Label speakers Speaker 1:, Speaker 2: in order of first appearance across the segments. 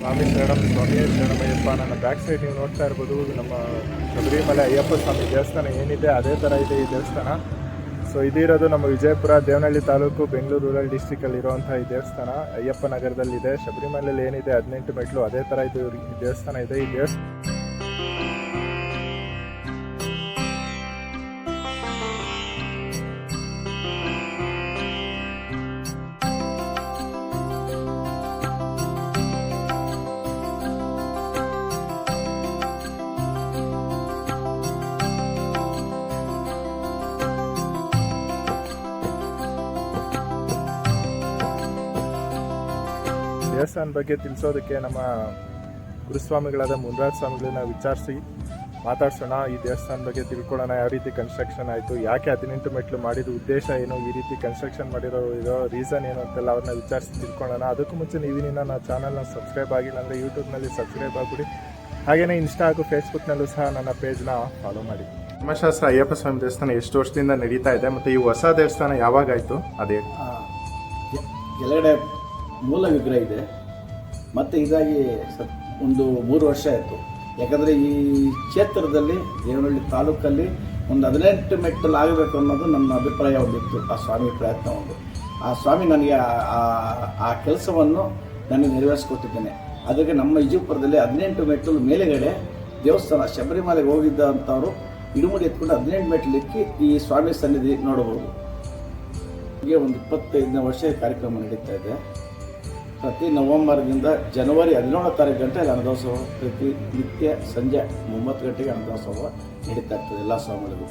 Speaker 1: ಸ್ವಾಮಿ ಶರಣಮಯ್ಯಪ್ಪ. ನನ್ನ back side ನೀವು ನೋಡ್ತಾ ಇರ್ಬೋದು, ನಮ್ಮ ಶಬರಿಮಲೆ ಅಯ್ಯಪ್ಪ ಸ್ವಾಮಿ ದೇವಸ್ಥಾನ ಏನಿದೆ ಅದೇ ಥರ ಇದೆ ಈ ದೇವಸ್ಥಾನ. ಸೊ ಇದಿರೋದು ನಮ್ಮ ವಿಜಯಪುರ ದೇವನಹಳ್ಳಿ ತಾಲೂಕು ಬೆಂಗಳೂರು ರೂರಲ್ ಡಿಸ್ಟ್ರಿಕ್ಟಲ್ಲಿ ಇರುವಂಥ ಈ ದೇವಸ್ಥಾನ ಅಯ್ಯಪ್ಪ ನಗರದಲ್ಲಿದೆ. ಶಬರಿಮಲೆಯಲ್ಲಿ ಏನಿದೆ 18 ಮೆಟ್ಲು ಅದೇ ಥರ ಇದು ಈ ದೇವಸ್ಥಾನ ಇದೆ. ಈ ದೇವಸ್ಥಾನ ಬಗ್ಗೆ ತಿಳಿಸೋದಕ್ಕೆ ನಮ್ಮ ಗುರುಸ್ವಾಮಿಗಳಾದ ಮುನ್ರಾಜ್ ಸ್ವಾಮಿಗಳನ್ನ ವಿಚಾರಿಸಿ ಮಾತಾಡ್ಸೋಣ. ಈ ದೇವಸ್ಥಾನ ಬಗ್ಗೆ ತಿಳ್ಕೊಳ್ಳೋಣ. ಯಾವ ರೀತಿ ಕನ್ಸ್ಟ್ರಕ್ಷನ್ ಆಯಿತು, ಯಾಕೆ 18 ಮೆಟ್ಲು ಮಾಡಿದ ಉದ್ದೇಶ ಏನು, ಈ ರೀತಿ ಕನ್ಸ್ಟ್ರಕ್ಷನ್ ಮಾಡಿರೋ ರೀಸನ್ ಏನು ಅಂತೆಲ್ಲ ಅವ್ರನ್ನ ವಿಚಾರಿಸಿ ತಿಳ್ಕೊಳ್ಳೋಣ. ಅದಕ್ಕೂ ಮುಂಚೆ ನೀವಿನ ನನ್ನ ಚಾನಲ್ನ ಸಬ್ಸ್ಕ್ರೈಬ್ ಆಗಿಲ್ಲ ಅಂದರೆ ಯೂಟ್ಯೂಬ್ನಲ್ಲಿ ಸಬ್ಸ್ಕ್ರೈಬ್ ಆಗಿಬಿಡಿ. ಹಾಗೆಯೇ ಇನ್ಸ್ಟಾ ಹಾಗೂ ಫೇಸ್ಬುಕ್ನಲ್ಲೂ ಸಹ ನನ್ನ ಪೇಜ್ನ ಫಾಲೋ ಮಾಡಿ. ಧರ್ಮಶಾಸ್ತ್ರ ಅಯ್ಯಪ್ಪ ಸ್ವಾಮಿ ದೇವಸ್ಥಾನ ಎಷ್ಟು ವರ್ಷದಿಂದ ನಡೀತಾ ಇದೆ ಮತ್ತು ಈ ಹೊಸ ದೇವಸ್ಥಾನ ಯಾವಾಗಾಯಿತು ಅದೇ?
Speaker 2: ಕೆಳಗಡೆ ಮೂಲ ವಿಗ್ರಹ ಇದೆ, ಮತ್ತು ಇದಾಗಿ ಒಂದು 3 ವರ್ಷ ಆಯಿತು. ಯಾಕಂದರೆ ಈ ಕ್ಷೇತ್ರದಲ್ಲಿ ದೇವನಹಳ್ಳಿ ತಾಲೂಕಲ್ಲಿ ಒಂದು 18 ಮೆಟ್ಟಲು ಆಗಬೇಕು ಅನ್ನೋದು ನನ್ನ ಅಭಿಪ್ರಾಯ ಒಂದಿತ್ತು. ಆ ಸ್ವಾಮಿ ಪ್ರಯತ್ನ ಒಂದು, ಆ ಸ್ವಾಮಿ ನನಗೆ ಆ ಕೆಲಸವನ್ನು ನನಗೆ ನೆರವೇರಿಸ್ಕೊಟ್ಟಿದ್ದೇನೆ. ಅದಕ್ಕೆ ನಮ್ಮ ವಿಜಯಪುರದಲ್ಲಿ 18 ಮೆಟ್ಟಲು ಮೇಲೆಗಡೆ ದೇವಸ್ಥಾನ ಶಬರಿಮಲೆಗೆ ಹೋಗಿದ್ದಂಥವರು ಇಡುಮುಡಿ ಎತ್ಕೊಂಡು 18 ಮೆಟ್ಟಲು ಎಕ್ಕಿ ಈ ಸ್ವಾಮಿ ಸನ್ನಿಧಿ ನೋಡಬಹುದು. ಹೀಗೆ ಒಂದು 25ನೇ ವರ್ಷ ಕಾರ್ಯಕ್ರಮ ನಡೀತಾ ಇದೆ. ಪ್ರತಿ ನವೆಂಬರ್ನಿಂದ ಜನವರಿ 17ನೇ ತಾರೀಕು ಗಂಟೆ ಅನ್ನದಾಸೋಹ ಪ್ರತಿ ನಿತ್ಯ ಸಂಜೆ 9 ಗಂಟೆಗೆ ಅನ್ನದಾಸೋಹ ನಡೀತಾ ಇರ್ತದೆ ಎಲ್ಲ ಸ್ವಾಮಿಗಳಿಗೂ.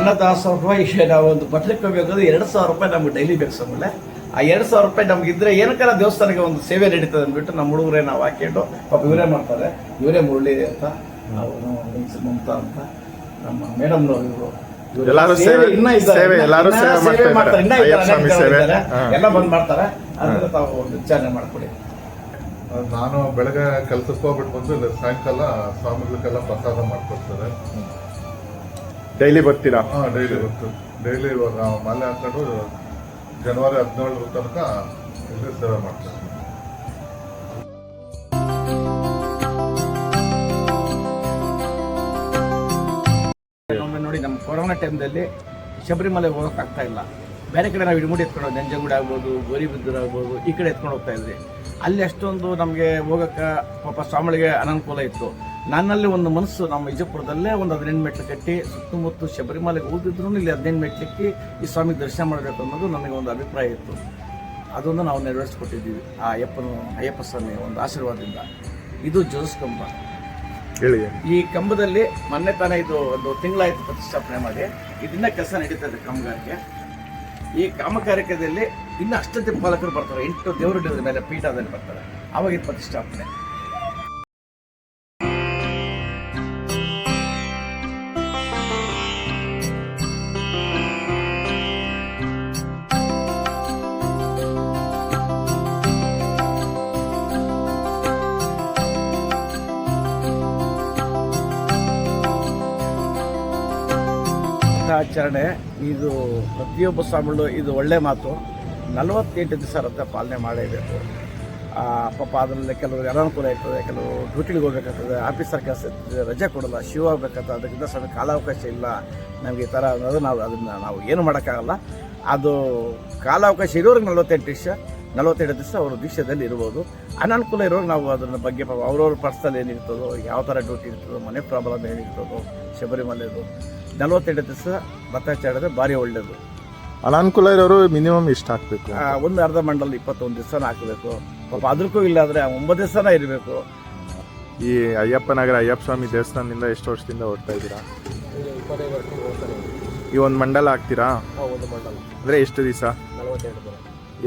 Speaker 2: ಅನ್ನದಾಸೋಹ ಈಗ ನಾವು ಒಂದು ಪಟ್ಲಕ್ಕೆ ಹೋಗಬೇಕಾದ್ರೆ 2,000 ರೂಪಾಯಿ ನಮ್ಗೆ ಡೈಲಿ ಬೇಕು ಸಮಲೆ. ಆ 2,000 ರೂಪಾಯಿ ನಮಗಿದ್ರೆ ಏನಕ್ಕೆಲ್ಲ ದೇವಸ್ಥಾನಕ್ಕೆ ಒಂದು ಸೇವೆ ನಡೀತದೆ ಅಂದ್ಬಿಟ್ಟು ನಮ್ಮ ಹುಡುಗರೇ ನಾವು ಹಾಕೊಂಡು ಪಾಪ ಇವರೇ ಮಾಡ್ತಾರೆ. ಇವರೇ ಮುರಳಿ ಅಂತ, ಅವನು ಮಮತಾ ಅಂತ, ನಮ್ಮ ಮೇಡಮ್ನವರು ಇವರು ಎಲ್ಲ ಬಂದ್ ಮಾಡ್ತಾರೆ. ಅದನ್ನ ತಾವು ಒಂದು ವಿಚಾರಣೆ ಮಾಡ್ಕೊಡಿ.
Speaker 3: ನಾನು ಬೆಳಗ್ಗೆ ಕೆಲಸಕ್ಕೆ ಹೋಗ್ಬಿಟ್ಟು ಬಂದು ಸಾಯಂಕಾಲ ಸ್ವಾಮಿಗಳಿಗೆಲ್ಲ ಪ್ರಸಾದ ಮಾಡ್ಕೊಡ್ತಾರೆ.
Speaker 1: ಡೈಲಿ ಬರ್ತೀರಾ?
Speaker 3: ಡೈಲಿ ಬರ್ತೀವಿ. ಡೈಲಿ ಇವಾಗ ಮಾಲೆ ಹಾಕೊಂಡು ಜನವರಿ 17 ತನಕ ಇಲ್ಲಿ ಸೇವೆ ಮಾಡ್ತಾರೆ.
Speaker 2: ನೋಡಿ, ನಮ್ಮ ಕೊರೋನಾ ಟೈಮ್ದಲ್ಲಿ ಶಬರಿಮಲೆಗೆ ಹೋಗೋಕ್ಕಾಗ್ತಾ ಇಲ್ಲ. ಬೇರೆ ಕಡೆ ನಾವು ಇಡುಮುಡಿ ಎತ್ಕೊಂಡು ನಂಜನಗೂಡು ಆಗ್ಬೋದು, ಗೋರಿಬಿದ್ದೂರು ಆಗ್ಬೋದು, ಈ ಕಡೆ ಎತ್ಕೊಂಡು ಹೋಗ್ತಾ ಇದ್ವಿ. ಅಲ್ಲಿ ಅಷ್ಟೊಂದು ನಮಗೆ ಹೋಗೋಕ್ಕೆ ಪಾಪ ಸ್ವಾಮಿಗಳಿಗೆ ಅನಾನುಕೂಲ ಇತ್ತು. ನನ್ನಲ್ಲಿ ಒಂದು ಮನಸ್ಸು, ನಮ್ಮ ವಿಜಯಪುರದಲ್ಲೇ ಒಂದು 18 ಮೆಟ್ಲು ಕಟ್ಟಿ ಸುತ್ತಮುತ್ತ ಶಬರಿಮಲೆಗೆ ಹೋಗಿದ್ರು ಇಲ್ಲಿ 18 ಮೆಟ್ಲಿಕ್ಕೆ ಈ ಸ್ವಾಮಿ ದರ್ಶನ ಮಾಡಬೇಕು ಅನ್ನೋದು ನನಗೆ ಒಂದು ಅಭಿಪ್ರಾಯ ಇತ್ತು. ಅದನ್ನು ನಾವು ನೆರವೇರಿಸ್ಕೊಟ್ಟಿದ್ದೀವಿ ಆ ಅಯ್ಯಪ್ಪ ಸ್ವಾಮಿ ಒಂದು ಆಶೀರ್ವಾದದಿಂದ. ಇದು ಜೋಸ್ ಕಂಬ. ಈ ಕಂಬದಲ್ಲಿ ಮೊನ್ನೆ ತಾನೇ ಇದು ಒಂದು ತಿಂಗಳಾಯಿತು ಪ್ರತಿಷ್ಠಾಪನೆ ಮಾಡಿ. ಇದನ್ನ ಕೆಲಸ ನಡೀತದೆ ಕಾಮಗಾರಿಕೆ. ಈ ಕಾಮಗಾರಿಕೆಯಲ್ಲಿ ಇನ್ನು ಅಷ್ಟದಿಕ್ಪಾಲಕರು ಬರ್ತಾರೆ. 8 ದೇವರುಗಳ ಮೇಲೆ ಪೀಠದಲ್ಲಿ ಬರ್ತಾರೆ. ಆವಾಗ ಪ್ರತಿಷ್ಠಾಪನೆ. ಆಚರಣೆ ಇದು ಪ್ರತಿಯೊಬ್ಬ ಸ್ವಾಮಿಗಳು ಇದು ಒಳ್ಳೆ ಮಾತು. 48 ದಿವಸ ರಥ ಪಾಲನೆ ಮಾಡಲೇಬೇಕು. ಪಾಪ ಅದರಲ್ಲಿ ಕೆಲವರು ಅನಾನುಕೂಲ ಇರ್ತದೆ, ಕೆಲವರು ಡ್ಯೂಟಿಗೆ ಹೋಗ್ಬೇಕಾಗ್ತದೆ, ಆಫೀಸರ್ ಕೆಲಸ ಇರ್ತದೆ, ರಜೆ ಕೊಡಲ್ಲ, ಶಿವ ಆಗಬೇಕಾಗ್ತದೆ. ಅದಕ್ಕಿಂತ ಸ್ವಲ್ಪ ಕಾಲಾವಕಾಶ ಇಲ್ಲ ನಮಗೆ ಈ ಥರ ಅನ್ನೋದು ನಾವು ಏನು ಮಾಡೋಕ್ಕಾಗಲ್ಲ. ಅದು ಕಾಲಾವಕಾಶ ಇರೋರಿಗೆ 48 ದಿವಸ ಅವರು ದೀಕ್ಷೆದಲ್ಲಿ ಇರ್ಬೋದು. ಅನಾನುಕೂಲ ಇರೋರು ನಾವು ಅದರ ಬಗ್ಗೆ ಅವ್ರವ್ರ ಪರ್ಸಲ್ಲಿ ಏನಿರ್ತದೋ, ಯಾವ ಥರ ಡ್ಯೂಟಿ ಇರ್ತದೋ, ಮನೆ ಪ್ರಾಬ್ಲಮ್ ಏನಿರ್ತದೋ, ಶಬರಿಮಲೆದು 48 ದಿವಸ ರಥಾಚರಣೆ ಭಾರಿ ಒಳ್ಳೆಯದು.
Speaker 1: ಅನಾನುಕೂಲ ಇರೋರು ಮಿನಿಮಮ್ ಇಷ್ಟ ಹಾಕಬೇಕು.
Speaker 2: ಒಂದು ಅರ್ಧ ಮಂಡಲ 21 ದಿವಸನ ಹಾಕಬೇಕು. ಪಾಪ ಅದಕ್ಕೂ ಇಲ್ಲ ಆದರೆ 9 ದಿವಸನ ಇರಬೇಕು.
Speaker 1: ಈ ಅಯ್ಯಪ್ಪ ನಗರ ಅಯ್ಯಪ್ಪ ಸ್ವಾಮಿ ದೇವಸ್ಥಾನದಿಂದ ಎಷ್ಟು ವರ್ಷದಿಂದ ಓಡ್ತಾ ಇದ್ದೀರಾ?
Speaker 2: 25 ವರ್ಷ ಹೋಗ್ತಾರೆ.
Speaker 1: ಈ ಒಂದು ಮಂಡಲ ಹಾಕ್ತೀರಾ?
Speaker 4: ಒಂದು ಮಂಡಲ
Speaker 1: ಅಂದರೆ ಎಷ್ಟು ದಿವಸ
Speaker 4: 42 ದಿನ.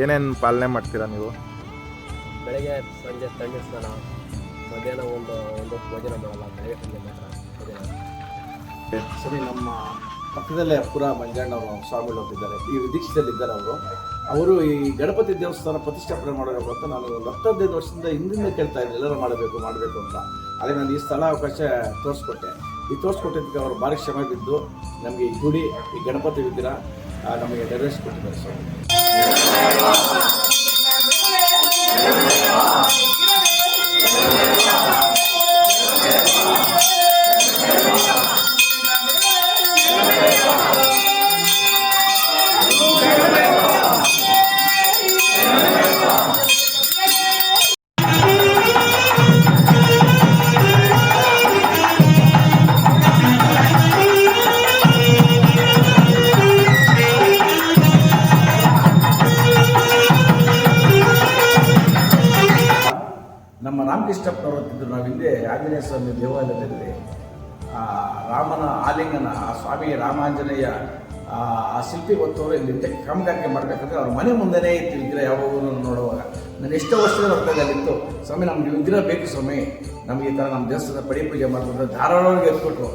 Speaker 1: ಏನೇನು ಪಾಲನೆ ಮಾಡ್ತೀರಾ ನೀವು?
Speaker 4: ಬೆಳಗ್ಗೆ ಸಂಜೆ ತಣ್ಣೀರು ಸ್ನಾನ, ಮಧ್ಯಾಹ್ನ ಒಂದು ಭೋಜನ ಮಾಡಲ್ಲ, ಬೆಳಗ್ಗೆ ಸಂಜೆ ಮಾತ್ರ ಭೋಜನ.
Speaker 2: ಸರಿ, ನಮ್ಮ ಪಕ್ಕದಲ್ಲೇ ಪುರ ಮಂಜಣ್ಣವರು ಸ್ವಾಮಿಗಳು ಅಂತಿದ್ದಾರೆ, ಈ ದೀಕ್ಷೆಯಲ್ಲಿದ್ದಾರೆ ಅವರು ಈ ಗಣಪತಿ ದೇವಸ್ಥಾನ ಪ್ರತಿಷ್ಠಾಪನೆ ಮಾಡಬೇಕು ಅಂತ ನಾನು ಒಂದು 10-15 ವರ್ಷದಿಂದ ಹಿಂದಿಂದ ಕೇಳ್ತಾ ಇದ್ದೆ, ಎಲ್ಲರೂ ಮಾಡಬೇಕು ಅಂತ. ಅದೇ ನಾನು ಈ ಸ್ಥಳ ಅವಕಾಶ ತೋರಿಸ್ಕೊಟ್ಟೆ. ಈ ತೋರಿಸ್ಕೊಟ್ಟಿದ್ದಕ್ಕೆ ಅವರು ಭಾರಿ ಶ್ರಮ ಬಿದ್ದು ನಮಗೆ ಈ ಗುಡಿ, ಈ ಗಣಪತಿ ವಿಗ್ರಹ ನಮಗೆ ನೆರವೇರಿಸಿಕೊಟ್ಟಿದ್ದಾರೆ ಸ್ವಾಮಿ. ನಮ್ಮ ರಾಮಕೃಷ್ಣಪ್ಪನವರು ಅಂತಿದ್ರು, ನಾವು ಹಿಂದೆ ಆಂಜನೇಯ ಸ್ವಾಮಿ ದೇವಾಲಯದಲ್ಲಿ ರಾಮನ ಆಲಿಂಗನ ಆ ಸ್ವಾಮಿ ರಾಮಾಂಜನೇಯ ಆ ಶಿಲ್ಪಿ ಹೊತ್ತವರು ಇಲ್ಲಿ ಕಾಮಗಾರಿಕೆ ಮಾಡಬೇಕಂದ್ರೆ ಅವ್ರ ಮನೆ ಮುಂದೆನೇ ಇತ್ತು ವಿಗ್ರಹ. ಯಾವಾಗೂ ನೋಡುವಾಗ ನಾನು ಎಷ್ಟೋ ವರ್ಷದ ಹೊರತಾಗ ಅಲ್ಲಿತ್ತು, ಸ್ವಾಮಿ ನಮ್ಗೆ ವಿಗ್ರಹ ಬೇಕು ಸ್ವಾಮಿ, ನಮಗೆ ಈ ಥರ ನಮ್ಮ ದೇವಸ್ಥಾನದ ಪಡಿ ಪೂಜೆ ಮಾಡ್ಕೊಂಡು ಧಾರವಾಡಕ್ಕೆ ಎತ್ಬಿಟ್ರು.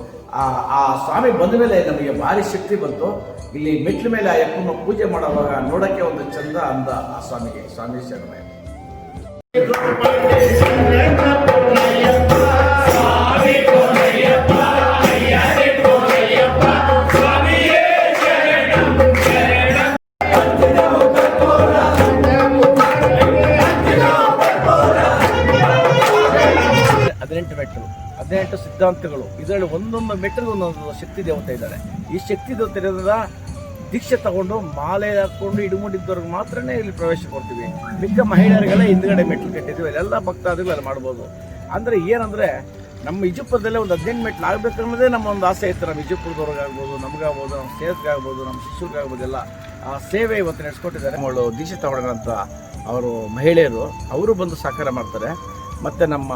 Speaker 2: ಆ ಸ್ವಾಮಿ ಬಂದ ಮೇಲೆ ನಮಗೆ ಭಾರಿ ಶಕ್ತಿ ಬಂತು. ಇಲ್ಲಿ ಮೆಟ್ಲ ಮೇಲೆ ಆ ಯಪ್ಪನ ಪೂಜೆ ಮಾಡುವಾಗ ನೋಡೋಕ್ಕೆ ಒಂದು ಚಂದ ಅಂದ ಆ ಸ್ವಾಮಿಗೆ. ಸ್ವಾಮಿ ಶರಣೆ. ಮೆಟ್ಟಲು 18 ಸಿದ್ಧಾಂತಗಳು, ಇದರಲ್ಲಿ ಒಂದೊಂದು ಮೆಟ್ಟಲು ಒಂದೊಂದು ಶಕ್ತಿ ದೇವತೆ ಇದ್ದಾರೆ. ಈ ಶಕ್ತಿ ದೇವತೆಯಿಂದ ದೀಕ್ಷೆ ತಗೊಂಡು ಮಾಲೆ ಹಾಕೊಂಡು ಇಡುಮುಡಿದ್ದವ್ರಿಗೆ ಮಾತ್ರನೇ ಇಲ್ಲಿ ಪ್ರವೇಶ ಕೊಡ್ತೀವಿ. ಮಿಕ್ಕ ಮಹಿಳೆಯರಿಗೆಲ್ಲ ಹಿಂದ್ಗಡೆ ಮೆಟ್ಲು ಕಟ್ಟಿದ್ವಿ, ಎಲ್ಲ ಭಕ್ತಾದಿಗಳು ಅಲ್ಲಿ ಮಾಡ್ಬೋದು. ಅಂದರೆ ಏನಂದರೆ ನಮ್ಮ ವಿಜಯಪುರದಲ್ಲೇ ಒಂದು 18 ಮೆಟ್ಲು ಆಗಬೇಕನ್ನೋದೇ ನಮ್ಮ ಒಂದು ಆಸೆ ಇತ್ತು. ನಮ್ಮ ವಿಜಯಪುರದವ್ರಿಗಾಗ್ಬೋದು, ನಮಗಾಗ್ಬೋದು, ನಮ್ಮ ಸ್ನೇಹಿತರಿಗಾಗ್ಬೋದು, ನಮ್ಮ ಶಿಷ್ಯರಿಗಾಗ್ಬೋದು, ಎಲ್ಲ ಆ ಸೇವೆ ಇವತ್ತು ನಡೆಸ್ಕೊಟ್ಟಿದ್ದಾರೆ. ಅವಳು ದೀಕ್ಷೆ ತಗೊಳ್ಳೋಂಥ ಅವರು ಮಹಿಳೆಯರು ಅವರು ಬಂದು ಸಹಕಾರ ಮಾಡ್ತಾರೆ. ಮತ್ತು ನಮ್ಮ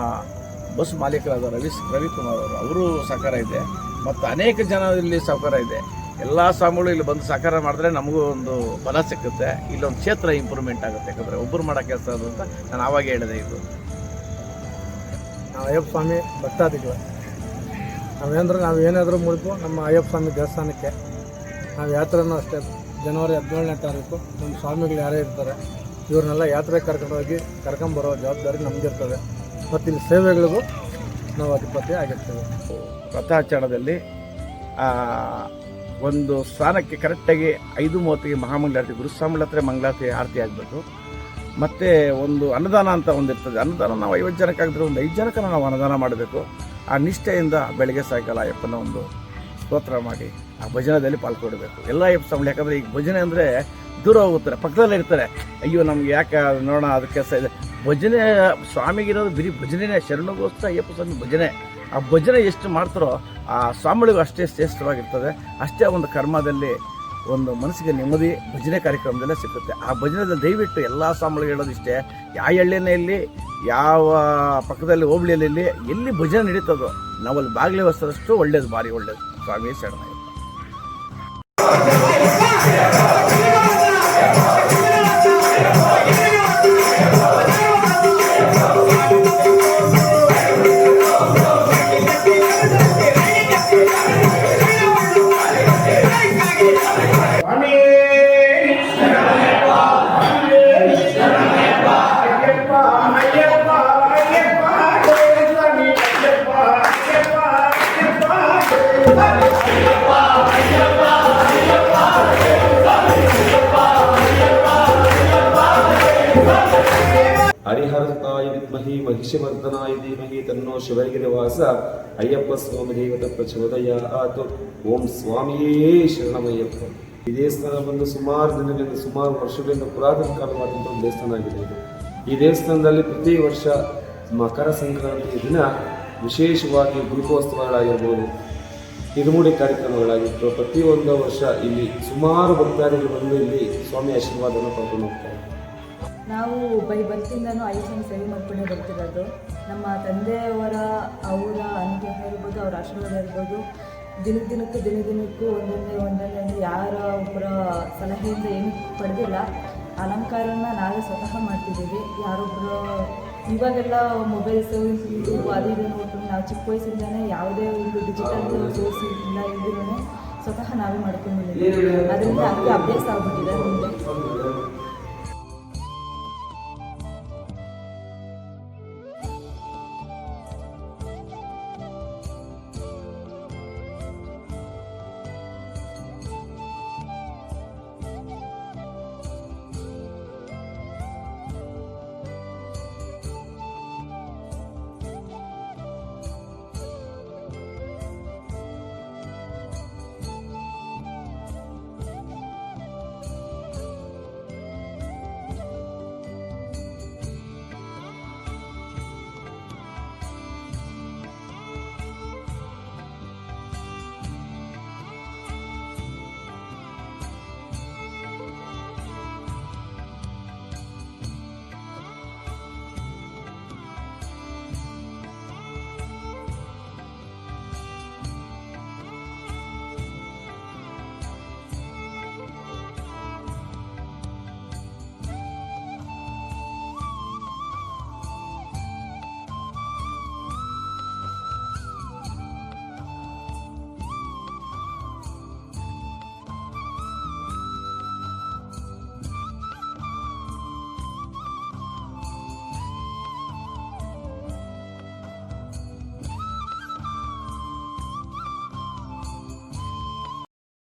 Speaker 2: ಬಸ್ ಮಾಲೀಕರಾದ ರವಿಕುಮಾರ್ ಅವರು ಸಹಕಾರ ಇದೆ, ಮತ್ತು ಅನೇಕ ಜನ ಇಲ್ಲಿ ಸಹಕಾರ ಇದೆ. ಎಲ್ಲ ಸ್ವಾಮಿಗಳು ಇಲ್ಲಿ ಬಂದು ಸಹಕಾರ ಮಾಡಿದ್ರೆ ನಮಗೂ ಒಂದು ಬಲ ಸಿಕ್ಕುತ್ತೆ, ಇಲ್ಲೊಂದು ಕ್ಷೇತ್ರ ಇಂಪ್ರೂವ್ಮೆಂಟ್ ಆಗುತ್ತೆ. ಯಾಕಂದರೆ ಒಬ್ಬರು ಮಾಡೋ ಕೆಲಸ ಅದು ಅಂತ ನಾನು ಆವಾಗೇ ಹೇಳಿದೆ. ಇದು
Speaker 5: ನಾವು ಅಯ್ಯಪ್ಪ ಸ್ವಾಮಿ ಭಕ್ತಾದಿಗಳು ನಾವು ಏನಾದರೂ ಮುಡಿದು ನಮ್ಮ ಅಯ್ಯಪ್ಪ ಸ್ವಾಮಿ ದೇವಸ್ಥಾನಕ್ಕೆ ನಾವು ಯಾತ್ರೆನೂ ಅಷ್ಟೇ. ಜನವರಿ 17ನೇ ತಾರೀಕು ನಮ್ಮ ಸ್ವಾಮಿಗಳು ಯಾರೇ ಇರ್ತಾರೆ ಇವ್ರನ್ನೆಲ್ಲ ಯಾತ್ರೆ ಕರ್ಕೊಂಬರೋ ಜವಾಬ್ದಾರಿ ನಮಗಿರ್ತದೆ. ಮತ್ತು ಇಲ್ಲಿ ಸೇವೆಗಳಿಗೂ ನಾವು ಅಧಿಪತಿ ಆಗಿರ್ತೇವೆ.
Speaker 2: ರಥಾಚರಣದಲ್ಲಿ ಒಂದು ಸ್ಥಾನಕ್ಕೆ ಕರೆಕ್ಟಾಗಿ 5:30ಗೆ ಮಹಾಮಂಗಳಾರತಿ, ಗುರುಸ್ವಾಮಿಗಳ ಹತ್ರ ಮಂಗಳಾರತಿ ಆರತಿ ಆಗಬೇಕು. ಮತ್ತು ಒಂದು ಅನ್ನದಾನ ಅಂತ ಒಂದಿರ್ತದೆ. ಅನ್ನದಾನ ನಾವು 50 ಜನಕ್ಕೆ ಆಗಿದ್ರೆ ಒಂದು 5 ಜನಕ್ಕೆ ನಾವು ಅನ್ನದಾನ ಮಾಡಬೇಕು. ಆ ನಿಷ್ಠೆಯಿಂದ ಬೆಳಗ್ಗೆ ಸಾಯಂಕಾಲ ಅಯ್ಯಪ್ಪನ ಒಂದು ಸ್ತೋತ್ರ ಮಾಡಿ ಆ ಭಜನದಲ್ಲಿ ಪಾಲ್ಗೊಳ್ಬೇಕು ಎಲ್ಲ ಅಯ್ಯಪ್ಪ ಸ್ವಾಮಿಗಳು. ಯಾಕಂದರೆ ಈಗ ಭಜನೆ ಅಂದರೆ ದೂರ ಹೋಗುತ್ತಾರೆ, ಪಕ್ಕದಲ್ಲೇ ಇರ್ತಾರೆ. ಅಯ್ಯೋ ನಮ್ಗೆ ಯಾಕೆ ನೋಡೋಣ, ಅದು ಕೆಲಸ ಇದೆ. ಭಜನೆ ಸ್ವಾಮಿಗಿರೋದು ಬರೀ ಭಜನೆನೇ, ಶರಣಗೋಸ್ಕರ ಅಯ್ಯಪ್ಪ ಸ್ವಾಮಿ ಭಜನೆ. ಆ ಭಜನೆ ಎಷ್ಟು ಮಾಡ್ತಾರೋ ಆ ಸ್ವಾಮಿಗಳಿಗೂ ಅಷ್ಟೇ ಶ್ರೇಷ್ಠವಾಗಿರ್ತದೆ. ಅಷ್ಟೇ ಒಂದು ಕರ್ಮದಲ್ಲಿ ಒಂದು ಮನಸ್ಸಿಗೆ ನೆಮ್ಮದಿ ಭಜನೆ ಕಾರ್ಯಕ್ರಮದಲ್ಲೇ ಸಿಗುತ್ತೆ. ಆ ಭಜನೆದಲ್ಲಿ ದಯವಿಟ್ಟು ಎಲ್ಲ ಸ್ವಾಮಿಗಳಿಗೆ ಹೇಳೋದಿಷ್ಟೇ, ಯಾವ ಹಳ್ಳಿಯಲ್ಲಿ ಯಾವ ಪಕ್ಕದಲ್ಲಿ ಹೋಬಳಿಯಲ್ಲಿ ಎಲ್ಲಿ ಭಜನೆ ನಡೀತದೋ ನಾವಲ್ಲಿ ಬಾಗಿಲು ವಹಿಸೋದಷ್ಟು ಒಳ್ಳೇದು, ಭಾರಿ ಒಳ್ಳೇದು. ಸ್ವಾಮಿ ಶರಣಯ್ಯ.
Speaker 6: ಹರಿಹರತಾಯ ವಿದ್ಮಹಿ ಮಹಿಷಮರ್ದನಾಯ ಧೀಮಹಿ ತನ್ನೋ ಶಿವಗಿರಿವಾಸ ಅಯ್ಯಪ್ಪ ಸ್ವಾಮಿ ದೇವತ ಪ್ರಚೋದಯಾತ್. ಓಂ ಸ್ವಾಮಿಯೇ ಶರಣಮಯ್ಯಪ್ಪ. ಈ ದೇವಸ್ಥಾನ ಬಂದು ಸುಮಾರು ದಿನಗಳಿಂದ, ಸುಮಾರು ವರ್ಷಗಳಿಂದ ಪುರಾತನ ಕಾಲವಾದಂಥ ಒಂದು ದೇವಸ್ಥಾನ ಆಗಿದೆ ಇದು. ಈ ದೇವಸ್ಥಾನದಲ್ಲಿ ಪ್ರತಿ ವರ್ಷ ಮಕರ ಸಂಕ್ರಾಂತಿಯ ದಿನ ವಿಶೇಷವಾಗಿ ದೀಪೋತ್ಸವಗಳಾಗಿರ್ಬೋದು, ಇರುಮುಡಿ ಕಾರ್ಯಕ್ರಮಗಳಾಗಿರ್ಬೋದು, ಪ್ರತಿಯೊಂದು ವರ್ಷ ಇಲ್ಲಿ ಸುಮಾರು ಭಕ್ತಾದಿಗಳು ಬಂದು ಇಲ್ಲಿ ಸ್ವಾಮಿ ಆಶೀರ್ವಾದವನ್ನು ಪಡ್ಕೊಂಡು ಹೋಗ್ತಾರೆ.
Speaker 7: ನಾವು ಬರ್ತಿಂದನೂ ಅಯ್ಯಪ್ಪನ ಸೇವೆ ಮಾಡ್ಕೊಂಡೇ ಬರ್ತಿರೋದು. ನಮ್ಮ ತಂದೆಯವರ ಅವರ ಅನುಗ್ರಹ ಇರ್ಬೋದು, ಅವರ ಆಶೀರ್ವಾದ ಇರ್ಬೋದು, ದಿನಕ್ಕೂ ಒಂದೊಂದೇ ಯಾರ ಒಬ್ಬರ ಸಲಹೆಯಿಂದ ಏನು ಪಡೆದಿಲ್ಲ. ಅಲಂಕಾರನ ನಾವೇ ಸ್ವತಃ ಮಾಡ್ತಿದ್ದೀವಿ. ಯಾರೊಬ್ಬರು ಇವಾಗೆಲ್ಲ ಮೊಬೈಲ್ಸು ಯೂಟ್ಯೂಬ್ ಅದು ಇದು ನೋಡ್ಕೊಂಡು ನಾವು ಚಿಕ್ಕ ವಯಸ್ಸಿಂದನೇ ಯಾವುದೇ ಒಂದು ಡಿಜಿಟಲ್ ಸೋರ್ಸ್ ಇಲ್ಲ ಇದ್ರೂ ಸ್ವತಃ ನಾವೇ ಮಾಡ್ಕೊಂಡು ಬಂದಿದ್ದೀವಿ. ಅದರಿಂದ ಹಂಗೆ ಅಭ್ಯಾಸ ಆಗ್ಬಿಟ್ಟಿದೆ ಮುಂದೆ.